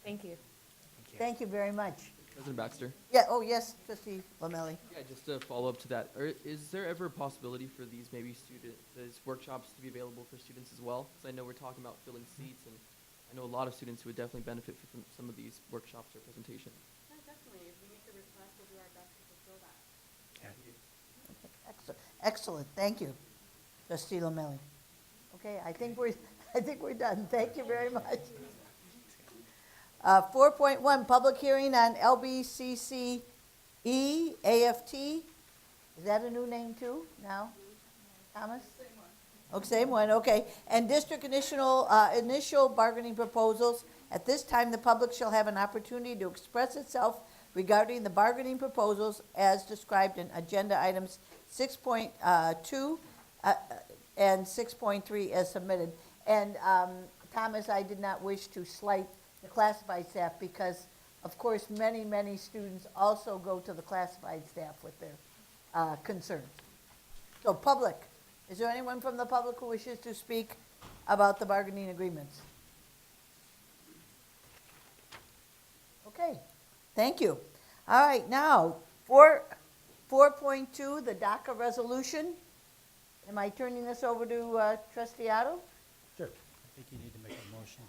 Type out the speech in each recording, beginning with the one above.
Thank you. Thank you very much. President Baxter? Yeah, oh, yes, trustee Lamelli. Yeah, just to follow up to that, is there ever a possibility for these these workshops to be available for students as well? Because I know we're talking about filling seats, and I know a lot of students who would definitely benefit from some of these workshops or presentations. Yeah, definitely. If we make the request, we'll do our best to fulfill that. Excellent, thank you, trustee Lamelli. Okay, I think we're done. Thank you very much. 4.1, public hearing on LBCCE AFT. Is that a new name too now, Thomas? Same one. Oh, same one, okay. And district initial bargaining proposals. At this time, the public shall have an opportunity to express itself regarding the bargaining proposals as described in agenda items 6.2 and 6.3 as submitted. And Thomas, I did not wish to slight the classified staff because, of course, many, many students also go to the classified staff with their concerns. So public, is there anyone from the public who wishes to speak about the bargaining agreements? Okay, thank you. All right, now, 4.2, the DACA resolution. Am I turning this over to trustee Otto? Sure. I think you need to make a motion.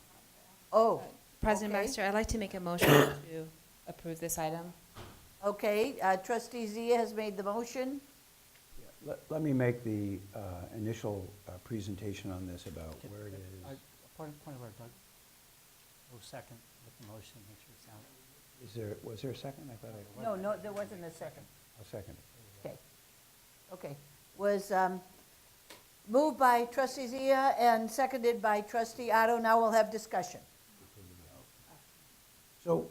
Oh, President okay. Baxter, I'd like to make a motion to approve this item. Okay, trustee Zia has made the motion. Let me make the initial presentation on this about where it is. Point of order, Doug. Oh, second with the motion, make sure it sounds. Was there a second? I thought I. No, there wasn't a second. A second. Okay. Okay. Was moved by trustee Zia and seconded by trustee Otto. Now we'll have discussion. So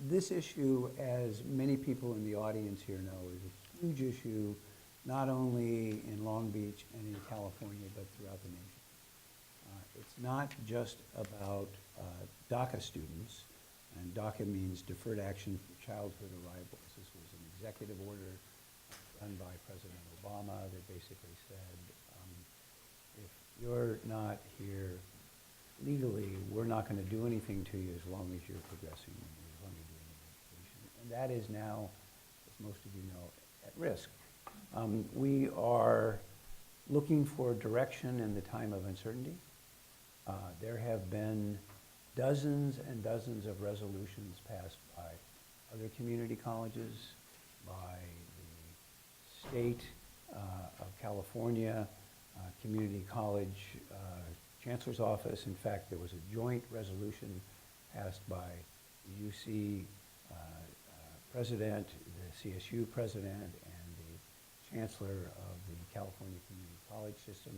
this issue, as many people in the audience here know, is a huge issue, not only in Long Beach and in California, but throughout the nation. It's not just about DACA students, and DACA means Deferred Action for Childhood Arrivals. This was an executive order done by President Obama that basically said, if you're not here legally, we're not going to do anything to you as long as you're progressing and as long as you're doing education. And that is now, as most of you know, at risk. We are looking for direction in the time of uncertainty. There have been dozens and dozens of resolutions passed by other community colleges, by the state of California, community college chancellor's office. In fact, there was a joint resolution passed by the UC president, the CSU president, and the chancellor of the California Community College System.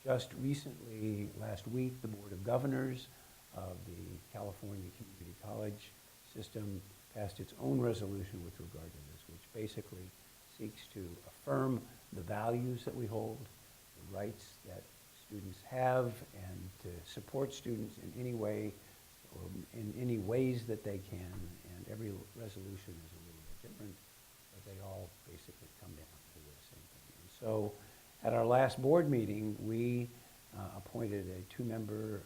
Just recently, last week, the Board of Governors of the California Community College System passed its own resolution with regard to this, which basically seeks to affirm the values that we hold, the rights that students have, and to support students in any way or in any ways that they can. And every resolution is a little bit different, but they all basically come down to the same thing. And so at our last board meeting, we appointed a two-member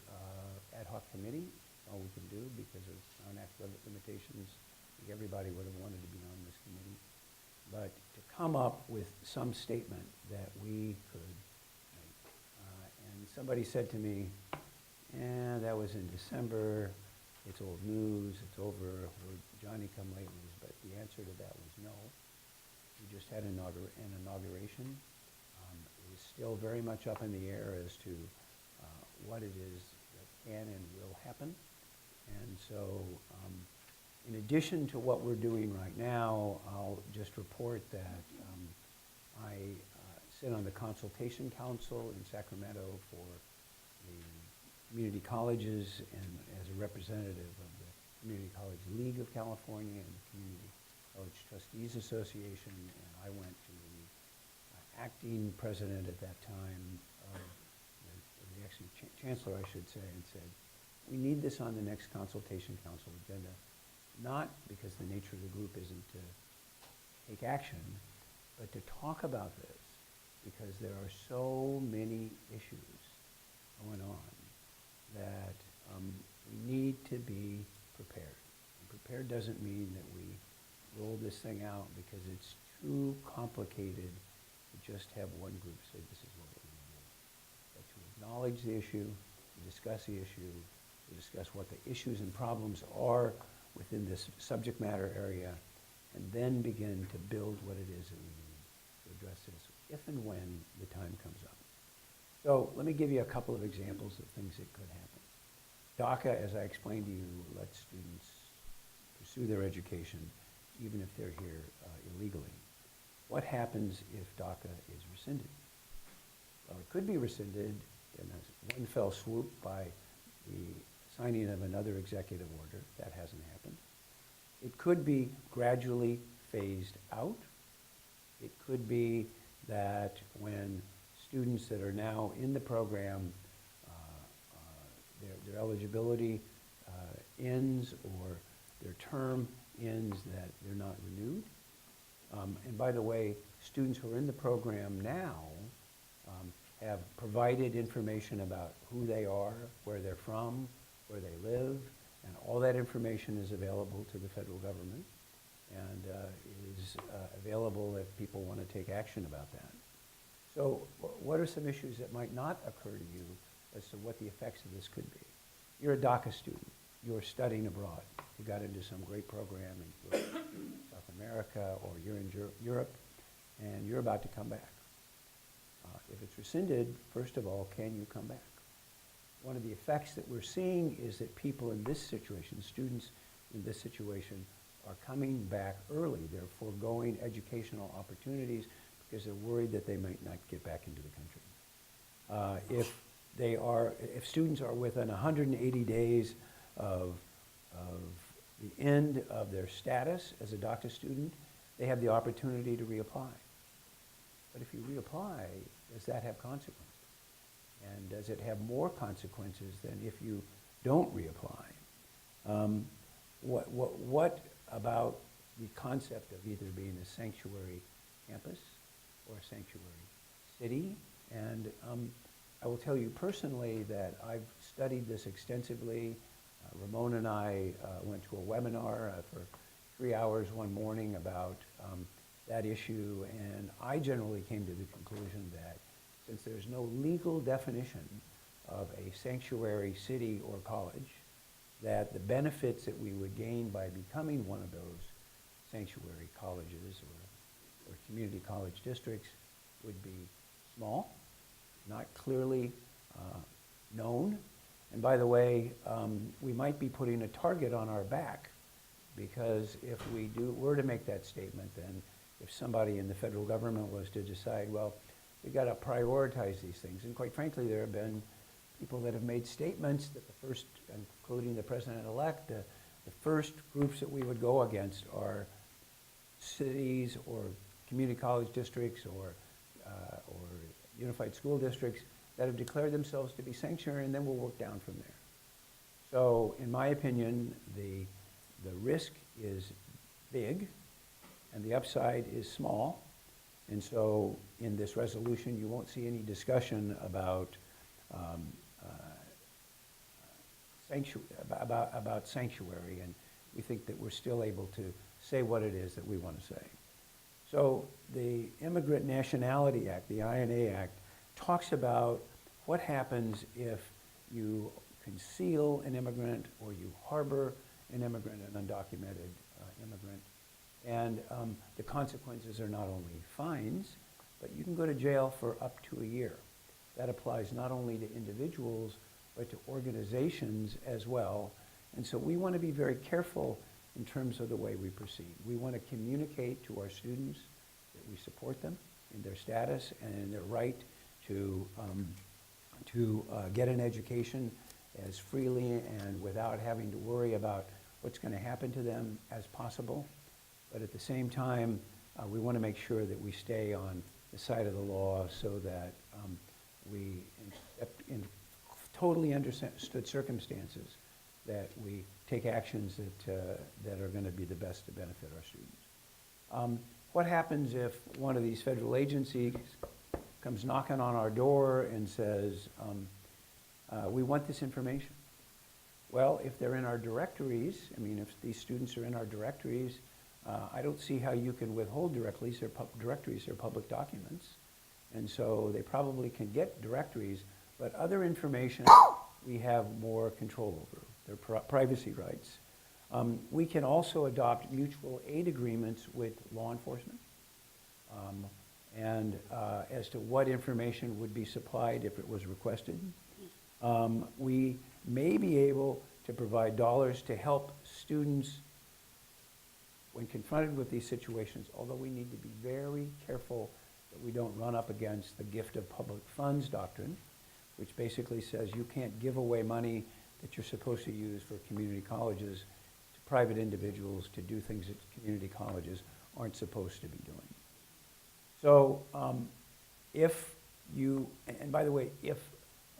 ad hoc committee. That's all we can do because of Crown Act limitations. I think everybody would have wanted to be on this committee. But to come up with some statement that we could make. And somebody said to me, that was in December, it's old news, it's over, we're Johnny-come-latelys. But the answer to that was no. We just had an inauguration. It is still very much up in the air as to what it is that can and will happen. And so in addition to what we're doing right now, I'll just report that I sit on the Consultation Council in Sacramento for the community colleges and as a representative of the Community College League of California and the Community College Trustees Association. And I went to the acting president at that time, the actually chancellor, I should say, and said, we need this on the next Consultation Council agenda, not because the nature of the group isn't to take action, but to talk about this, because there are so many issues going on that We need to be prepared. And prepared doesn't mean that we roll this thing out because it's too complicated to just have one group say this is what we're going to do. But to acknowledge the issue, to discuss the issue, to discuss what the issues and problems are within this subject matter area, and then begin to build what it is that we need to address this if and when the time comes up. So let me give you a couple of examples of things that could happen. DACA, as I explained to you, lets students pursue their education even if they're here illegally. What happens if DACA is rescinded? Well, it could be rescinded in one fell swoop by the signing of another executive order. That hasn't happened. It could be gradually phased out. It could be that when students that are now in the program, their eligibility ends or their term ends, that they're not renewed. And by the way, students who are in the program now have provided information about who they are, where they're from, where they live, and all that information is available to the federal government and is available if people want to take action about that. So what are some issues that might not occur to you as to what the effects of this could be? You're a DACA student. You're studying abroad. You got into some great program in South America, or you're in Europe, and you're about to come back. If it's rescinded, first of all, can you come back? One of the effects that we're seeing is that people in this situation, students in this situation, are coming back early. They're foregoing educational opportunities because they're worried that they might not get back into the country. If students are within 180 days of the end of their status as a DACA student, they have the opportunity to reapply. But if you reapply, does that have consequences? And does it have more consequences than if you don't reapply? What about the concept of either being a sanctuary campus or a sanctuary city? And I will tell you personally that I've studied this extensively. Ramon and I went to a webinar for 3 hours one morning about that issue, and I generally came to the conclusion that since there's no legal definition of a sanctuary city or college, that the benefits that we would gain by becoming one of those sanctuary colleges or community college districts would be small, not clearly known. And by the way, we might be putting a target on our back, because if we were to make that statement, then if somebody in the federal government was to decide, well, we got to prioritize these things. And quite frankly, there have been people that have made statements that the first, including the president-elect, the first groups that we would go against are cities or community college districts or unified school districts that have declared themselves to be sanctuary, and then we'll work down from there. So in my opinion, the risk is big and the upside is small. And so in this resolution, you won't see any discussion about sanctuary, and we think that we're still able to say what it is that we want to say. So the Immigrant Nationality Act, the INA Act, talks about what happens if you conceal an immigrant or you harbor an immigrant, an undocumented immigrant. And the consequences are not only fines, but you can go to jail for up to a year. That applies not only to individuals, but to organizations as well. And so we want to be very careful in terms of the way we proceed. We want to communicate to our students that we support them in their status and in their right to get an education as freely and without having to worry about what's going to happen to them as possible. But at the same time, we want to make sure that we stay on the side of the law so that we, in totally understood circumstances, that we take actions that are going to be the best to benefit our students. What happens if one of these federal agencies comes knocking on our door and says, we want this information? Well, if they're in our directories, I mean, if these students are in our directories, I don't see how you can withhold directories. Directories are public documents. And so they probably can get directories, but other information we have more control over. Their privacy rights. We can also adopt mutual aid agreements with law enforcement. And as to what information would be supplied if it was requested. We may be able to provide dollars to help students when confronted with these situations, although we need to be very careful that we don't run up against the gift of public funds doctrine, which basically says you can't give away money that you're supposed to use for community colleges to private individuals to do things that community colleges aren't supposed to be doing. So if you, and by the way, if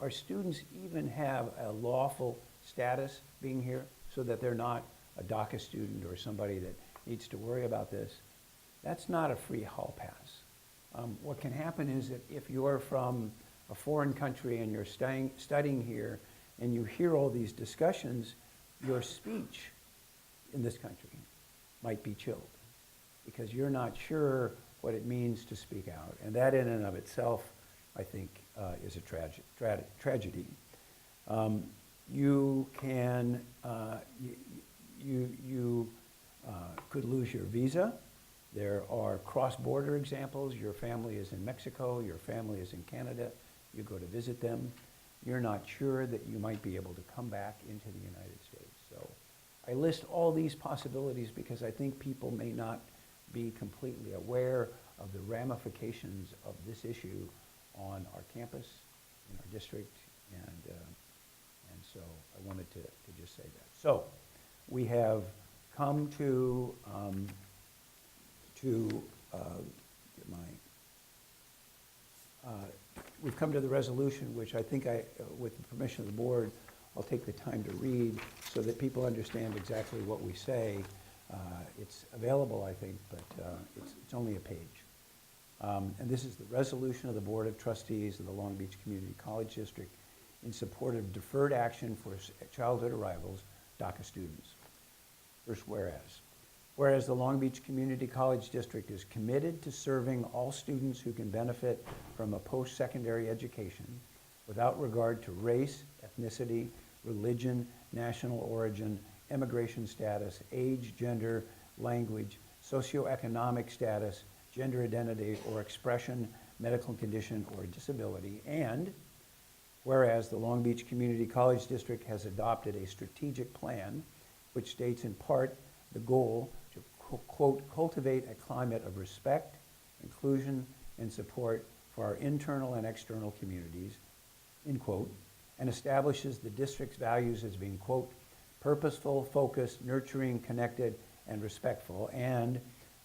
our students even have a lawful status being here so that they're not a DACA student or somebody that needs to worry about this, that's not a free hall pass. What can happen is that if you're from a foreign country and you're studying here and you hear all these discussions, your speech in this country might be chilled because you're not sure what it means to speak out. And that in and of itself, I think, is a tragedy. You can, you could lose your visa. There are cross-border examples. Your family is in Mexico, your family is in Canada. You go to visit them. You're not sure that you might be able to come back into the United States. So I list all these possibilities because I think people may not be completely aware of the ramifications of this issue on our campus, in our district, and so I wanted to just say that. So we have come to get my, we've come to the resolution, which I think with the permission of the board, I'll take the time to read so that people understand exactly what we say. It's available, I think, but it's only a page. And this is the resolution of the Board of Trustees of the Long Beach Community College District in support of deferred action for childhood arrivals, DACA students. First, whereas the Long Beach Community College District is committed to serving all students who can benefit from a post-secondary education without regard to race, ethnicity, religion, national origin, immigration status, age, gender, language, socioeconomic status, gender identity or expression, medical condition or disability, and whereas the Long Beach Community College District has adopted a strategic plan which states in part the goal to, quote, cultivate a climate of respect, inclusion, and support for our internal and external communities, end quote, and establishes the district's values as being, quote, purposeful, focused, nurturing, connected, and respectful, and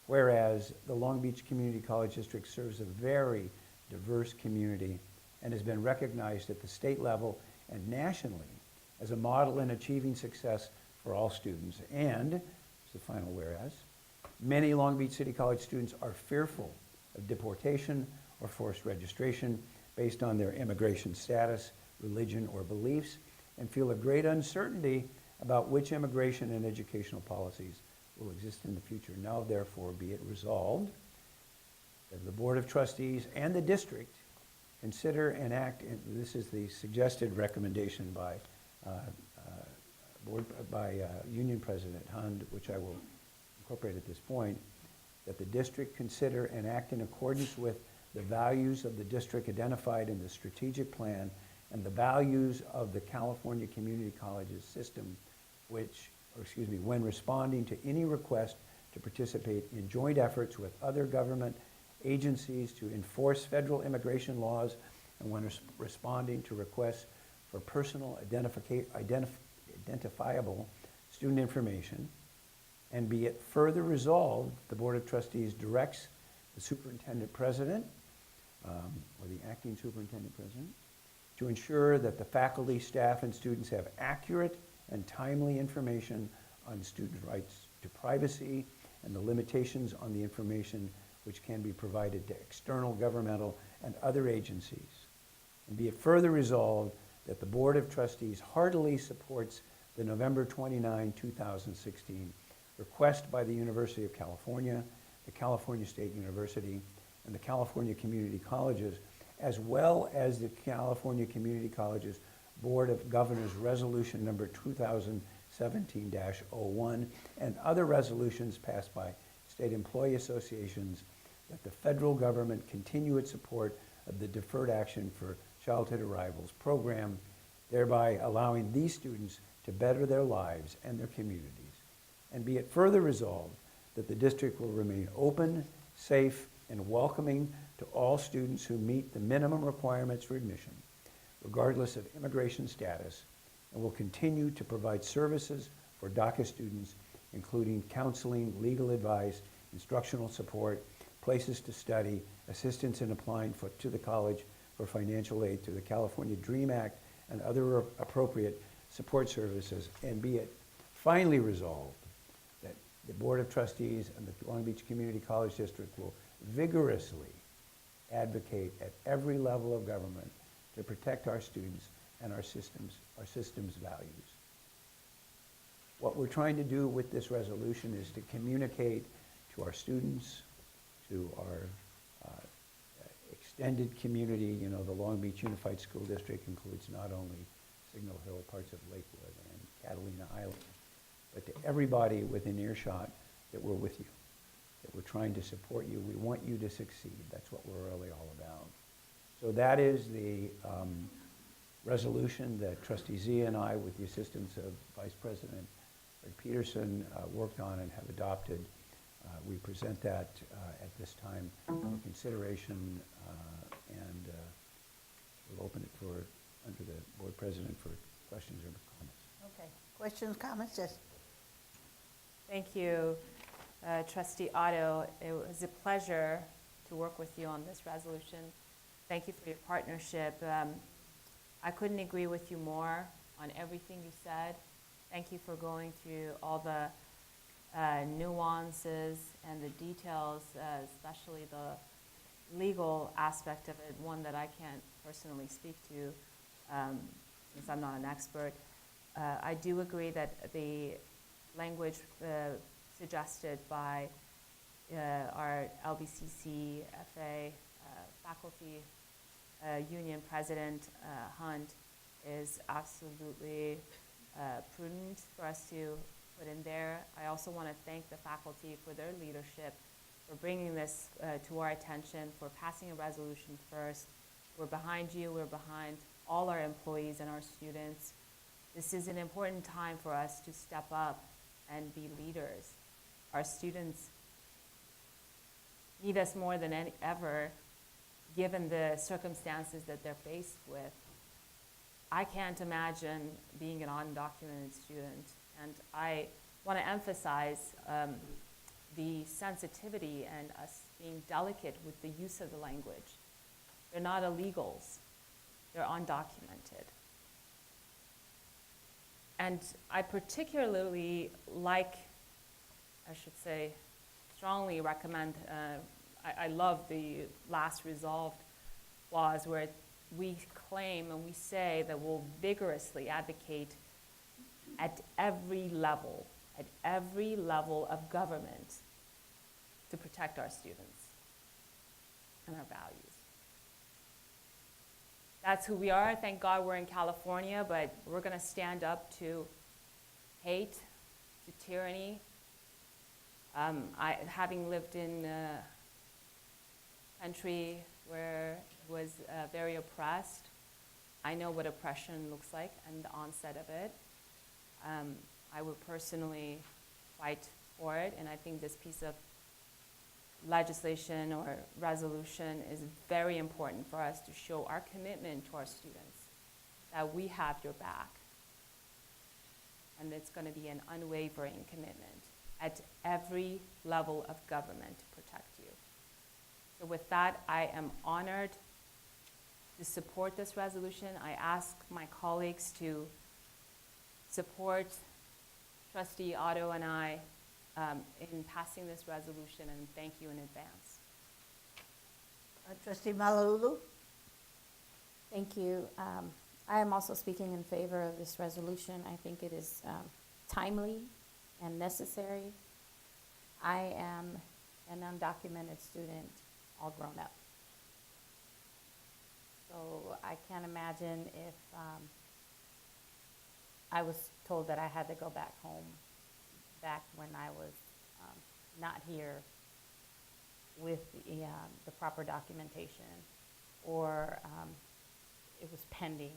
whereas the Long Beach Community College District serves a very diverse community and has been recognized at the state level and nationally as a model in achieving success for all students. And, it's the final whereas, many Long Beach City College students are fearful of deportation or forced registration based on their immigration status, religion, or beliefs, and feel a great uncertainty about which immigration and educational policies will exist in the future. Now, therefore, be it resolved that the Board of Trustees and the district consider and act, and this is the suggested recommendation by Union President Hund, which I will incorporate at this point, that the district consider and act in accordance with the values of the district identified in the strategic plan and the values of the California Community Colleges system, when responding to any request to participate in joint efforts with other government agencies to enforce federal immigration laws, and when responding to requests for personal identifiable student information. And be it further resolved, the Board of Trustees directs the superintendent president, or the acting superintendent president, to ensure that the faculty, staff, and students have accurate and timely information on student rights to privacy and the limitations on the information which can be provided to external governmental and other agencies. And be it further resolved that the Board of Trustees heartily supports the November 29, 2016 request by the University of California, the California State University, and the California Community Colleges, as well as the California Community Colleges Board of Governors Resolution number 2017-01, and other resolutions passed by state employee associations, that the federal government continue its support of the Deferred Action for Childhood Arrivals program, thereby allowing these students to better their lives and their communities. And be it further resolved that the district will remain open, safe, and welcoming to all students who meet the minimum requirements for admission, regardless of immigration status, and will continue to provide services for DACA students, including counseling, legal advice, instructional support, places to study, assistance in applying to the college for financial aid through the California DREAM Act, and other appropriate support services. And be it finally resolved that the Board of Trustees and the Long Beach Community College District will vigorously advocate at every level of government to protect our students and our systems values. What we're trying to do with this resolution is to communicate to our students, to our extended community. You know, the Long Beach Unified School District includes not only Signal Hill, parts of Lakewood, and Catalina Island, but to everybody within earshot, that we're with you, that we're trying to support you. We want you to succeed. That's what we're really all about. So that is the resolution that Trustee Zia and I, with the assistance of Vice President Greg Peterson, worked on and have adopted. We present that at this time for consideration, and we'll open it for, under the board president, for questions or comments. Okay. Questions, comments? Yes. Thank you, Trustee Otto. It was a pleasure to work with you on this resolution. Thank you for your partnership. I couldn't agree with you more on everything you said. Thank you for going through all the nuances and the details, especially the legal aspect of it, one that I can't personally speak to since I'm not an expert. I do agree that the language suggested by our LBCC FA faculty union president, Hunt, is absolutely prudent for us to put in there. I also want to thank the faculty for their leadership, for bringing this to our attention, for passing a resolution first. We're behind you. We're behind all our employees and our students. This is an important time for us to step up and be leaders. Our students need us more than ever, given the circumstances that they're faced with. I can't imagine being an undocumented student, and I want to emphasize the sensitivity and us being delicate with the use of the language. They're not illegals, they're undocumented. And I particularly strongly recommend, I love the last resolved clause where we claim and we say that we'll vigorously advocate at every level of government to protect our students and our values. That's who we are. Thank God we're in California, but we're going to stand up to hate, to tyranny. Having lived in a country where it was very oppressed, I know what oppression looks like and the onset of it. I would personally fight for it, and I think this piece of legislation or resolution is very important for us to show our commitment to our students, that we have your back. And it's going to be an unwavering commitment at every level of government to protect you. So with that, I am honored to support this resolution. I ask my colleagues to support Trustee Otto and I in passing this resolution, and thank you in advance. Trustee Malauulu? Thank you. I am also speaking in favor of this resolution. I think it is timely and necessary. I am an undocumented student, all grown up. So I can't imagine if I was told that I had to go back home, back when I was not here with the proper documentation, or it was pending,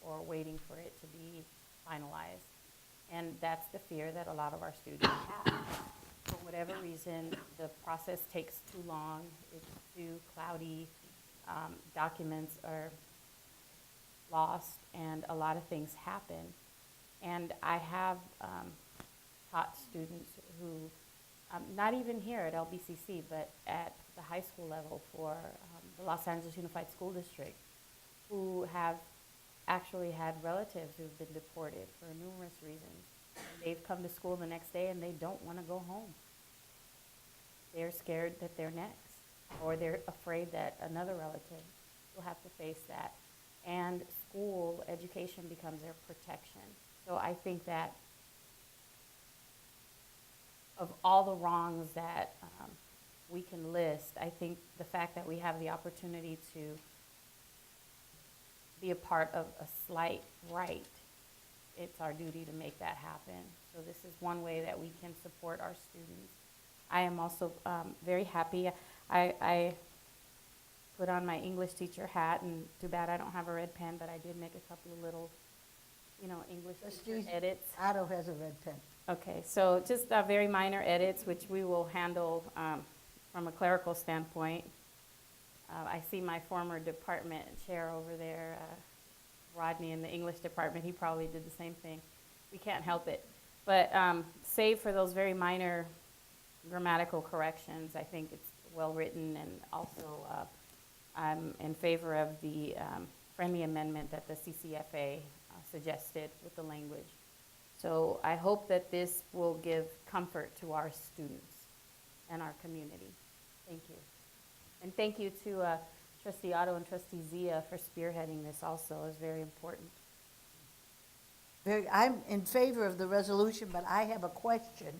or waiting for it to be finalized. And that's the fear that a lot of our students have. For whatever reason, the process takes too long, it's too cloudy, documents are lost, and a lot of things happen. And I have taught students who, not even here at LBCC, but at the high school level for the Los Angeles Unified School District, who have actually had relatives who've been deported for numerous reasons. They've come to school the next day and they don't want to go home. They're scared that they're next, or they're afraid that another relative will have to face that. And school education becomes their protection. So I think that of all the wrongs that we can list, I think the fact that we have the opportunity to be a part of a slight right, it's our duty to make that happen. So this is one way that we can support our students. I am also very happy. I put on my English teacher hat, and too bad I don't have a red pen, but I did make a couple of little, English teacher Trustees, edits. Otto has a red pen. Okay, so just very minor edits, which we will handle from a clerical standpoint. I see my former department chair over there, Rodney, in the English department. He probably did the same thing. We can't help it. But save for those very minor grammatical corrections, I think it's well written, and also I'm in favor of the friendly amendment that the CCFA suggested with the language. So I hope that this will give comfort to our students and our community. Thank you. And thank you to Trustee Otto and Trustee Zia for spearheading this also. It's very important. I'm in favor of the resolution, but I have a question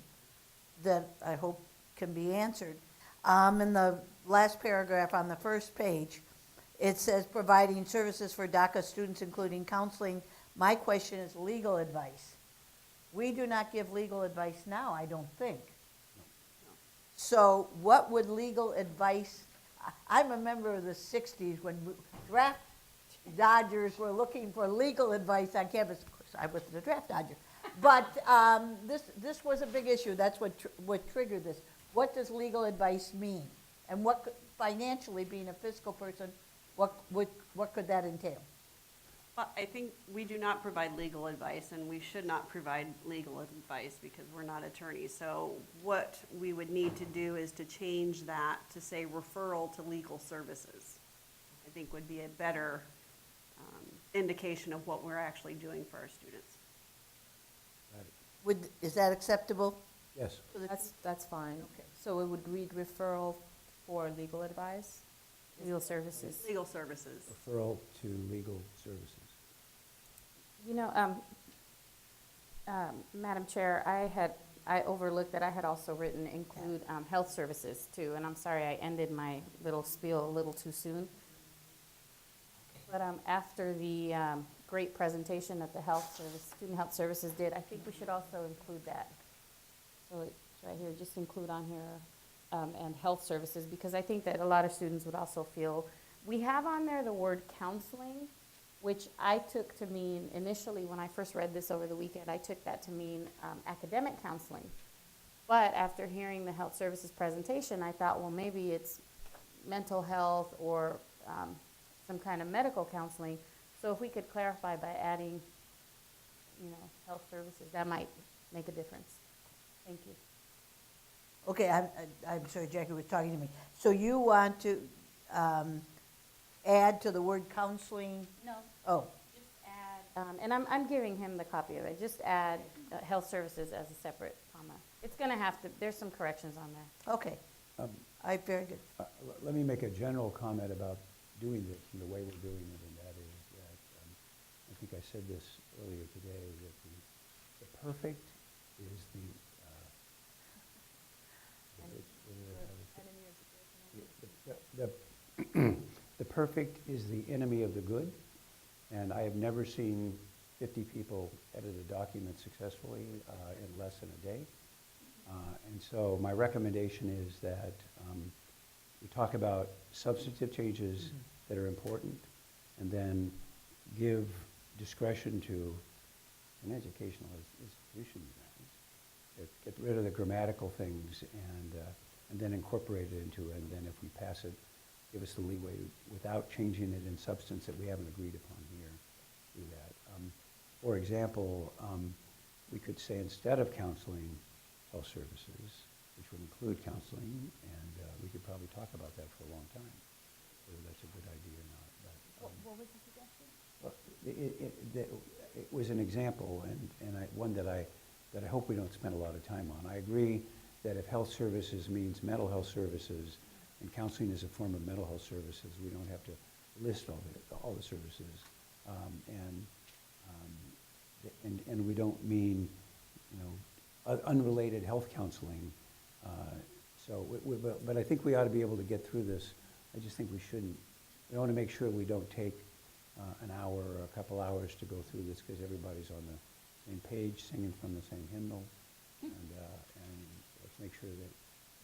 that I hope can be answered. In the last paragraph on the first page, it says providing services for DACA students, including counseling. My question is legal advice. We do not give legal advice now, I don't think. So what would legal advice, I'm a member of the 60s when draft dodgers were looking for legal advice on campus. Of course, I wasn't a draft dodger. But this was a big issue. That's what triggered this. What does legal advice mean? And financially, being a fiscal person, what could that entail? Well, I think we do not provide legal advice, and we should not provide legal advice because we're not attorneys. So what we would need to do is to change that to say referral to legal services. I think would be a better indication of what we're actually doing for our students. Is that acceptable? Yes. to the- That's fine. Okay. So it would read referral for legal advice? Legal services. Legal services. Referral to legal services. Madam Chair, I overlooked that I had also written include health services too, and I'm sorry I ended my little spiel a little too soon. But after the great presentation that the Student Health Services did, I think we should also include that. So it's right here, just include on here, and health services, because I think that a lot of students would also feel, we have on there the word counseling, which I took to mean, initially when I first read this over the weekend, I took that to mean academic counseling. But after hearing the health services presentation, I thought, well, maybe it's mental health or some kind of medical counseling. So if we could clarify by adding, health services, that might make a difference. Thank you. Okay, I'm sorry, Jackie was talking to me. So you want to add to the word counseling? No, Oh, just add, and I'm giving him the copy of it, just add health services as a separate comma. It's gonna have to, there's some corrections on there. okay. Um, Very good. Let me make a general comment about doing this and the way we're doing it, and that is that think I said this earlier today, that the perfect is the, the perfect is the enemy of the good, and I have never seen 50 people edit a document successfully in less than a day. And so my recommendation is that we talk about substantive changes that are important, and then give discretion to an educational institution. Get rid of the grammatical things and then incorporate it into it, and then if we pass it, give us the leeway without changing it in substance that we haven't agreed upon here, do that. For example, we could say instead of counseling, health services, which would include counseling, and we could probably talk about that for a long time, whether that's a good idea or not. But, What was the suggestion? well, it was an example, and one that I hope we don't spend a lot of time on. I agree that if health services means mental health services, and counseling is a form of mental health services, we don't have to list all the services. And we don't mean, unrelated health counseling. But I think we ought to be able to get through this. I just think we shouldn't. We want to make sure we don't take an hour or a couple hours to go through this, because everybody's on the same page, singing from the same hymnal. And let's make sure that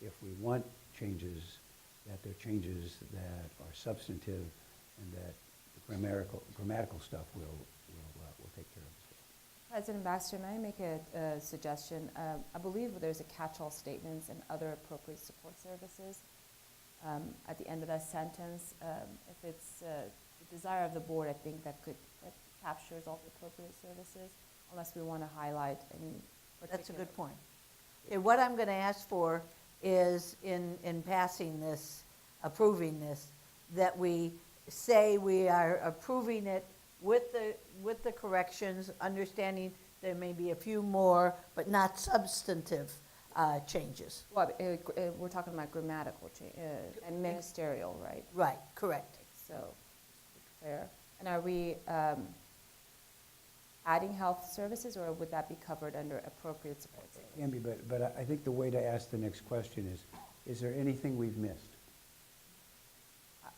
if we want changes, that they're changes that are substantive, and that the grammatical stuff will take care of itself. President Baxter, may I make a suggestion? I believe there's a catch-all statements and other appropriate support services at the end of that sentence. If it's the desire of the board, I think that captures all the appropriate services, unless we want to highlight any particular. That's a good point. Okay, what I'm going to ask for is in passing this, approving this, that we say we are approving it with the corrections, understanding there may be a few more, but not substantive changes. Well, we're talking about grammatical and ministerial, right? Right, correct. So, just to be clear. And are we adding health services, or would that be covered under appropriate support services? Can be, but I think the way to ask the next question is there anything we've missed?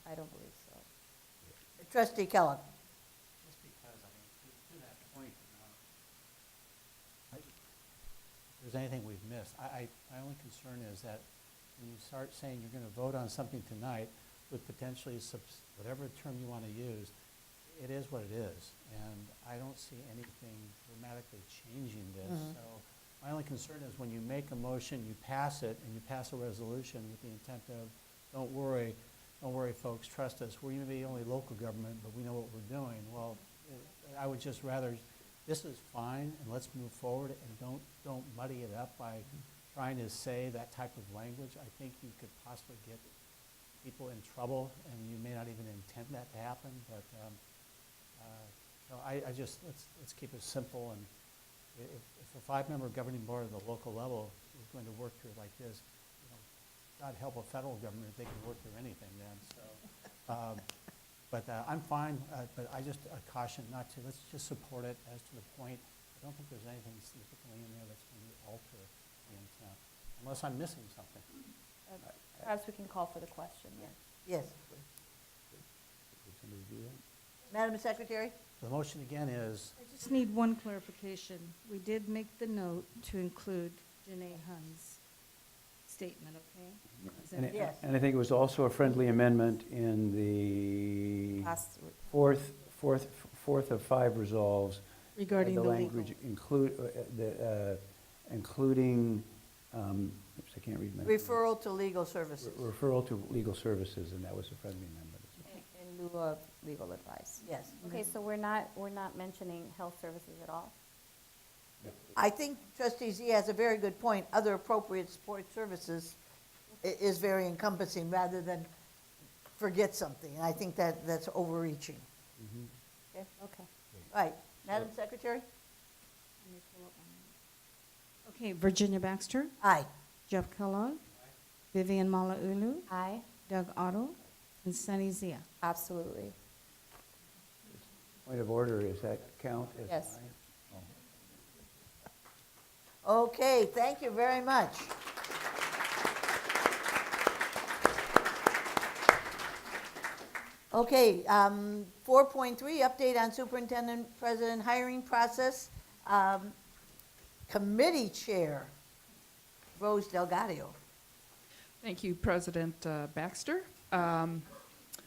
I don't believe so. Trustee Kellogg. Just because, to that point, if there's anything we've missed, my only concern is that when you start saying you're going to vote on something tonight with potentially whatever term you want to use, it is what it is. And I don't see anything dramatically changing this. So my only concern is when you make a motion, you pass it, and you pass a resolution with the intent of, don't worry, folks, trust us. We may be only local government, but we know what we're doing. Well, I would just rather, this is fine, and let's move forward, and don't muddy it up by trying to say that type of language. I think you could possibly get people in trouble, and you may not even intend that to happen. But I just let's keep it simple. And if a 5-member governing board at the local level is going to work through it like this, God help a federal government if they can work through anything then. So, but I'm fine. But I just caution not to. Let's just support it as to the point. I don't think there's anything significantly in there that's going to alter the intent, unless I'm missing something. Perhaps we can call for the question. Yes. Did somebody do that? Madam Secretary? The motion again is, I just need one clarification. We did make the note to include Janae Hunn's statement, okay? Is that- Yes. And I think it was also a friendly amendment in the Last, fourth of 5 resolves. Regarding the legal. language including, oops, I can't read my. Referral to legal services. Referral to legal services, and that was a friendly amendment as well. in lieu of legal advice. Yes. Okay, so we're not mentioning health services at all? I think Trustee Z has a very good point. Other appropriate support services is very encompassing rather than forget something. And I think that's overreaching. Okay. Right. Madam Secretary? Let me pull up my note. Okay, Virginia Baxter, Aye. Jeff Kellogg, Vivian Malauulu, Aye. Doug Otto, and Sunny Zia. Absolutely. Point of order, does that count as Yes. aye? Okay, thank you very much. Okay, 4.3, update on superintendent-president hiring process. Committee Chair, Rose Delgado. Thank you, President Baxter.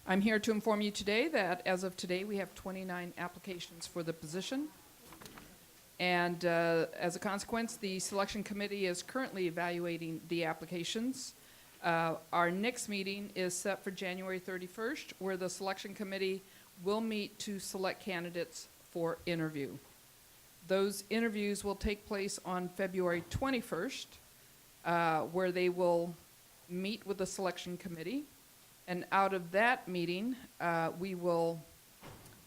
I'm here to inform you today that as of today, we have 29 applications for the position. And as a consequence, the selection committee is currently evaluating the applications. Our next meeting is set for January 31st, where the selection committee will meet to select candidates for interview. Those interviews will take place on February 21st, where they will meet with the selection committee. And out of that meeting, we will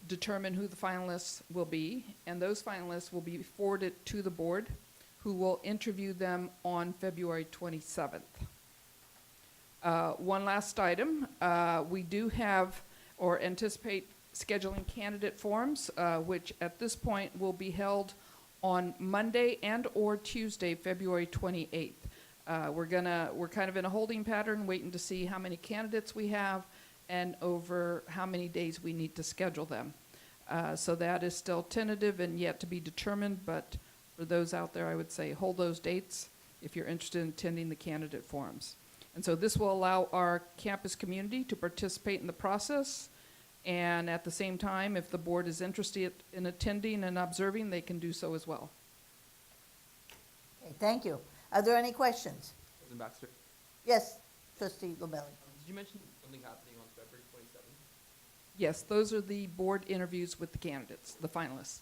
determine who the finalists will be, and those finalists will be forwarded to the board, who will interview them on February 27th. One last item, we do have or anticipate scheduling candidate forums, which at this point will be held on Monday and or Tuesday, February 28th. We're kind of in a holding pattern, waiting to see how many candidates we have and over how many days we need to schedule them. So that is still tentative and yet to be determined, but for those out there, I would say hold those dates if you're interested in attending the candidate forums. And so this will allow our campus community to participate in the process, and at the same time, if the board is interested in attending and observing, they can do so as well. Okay, thank you. Are there any questions? President Baxter, Yes, trustee Lomeli. did you mention something happening on February 27th? Yes, those are the board interviews with the candidates, the finalists.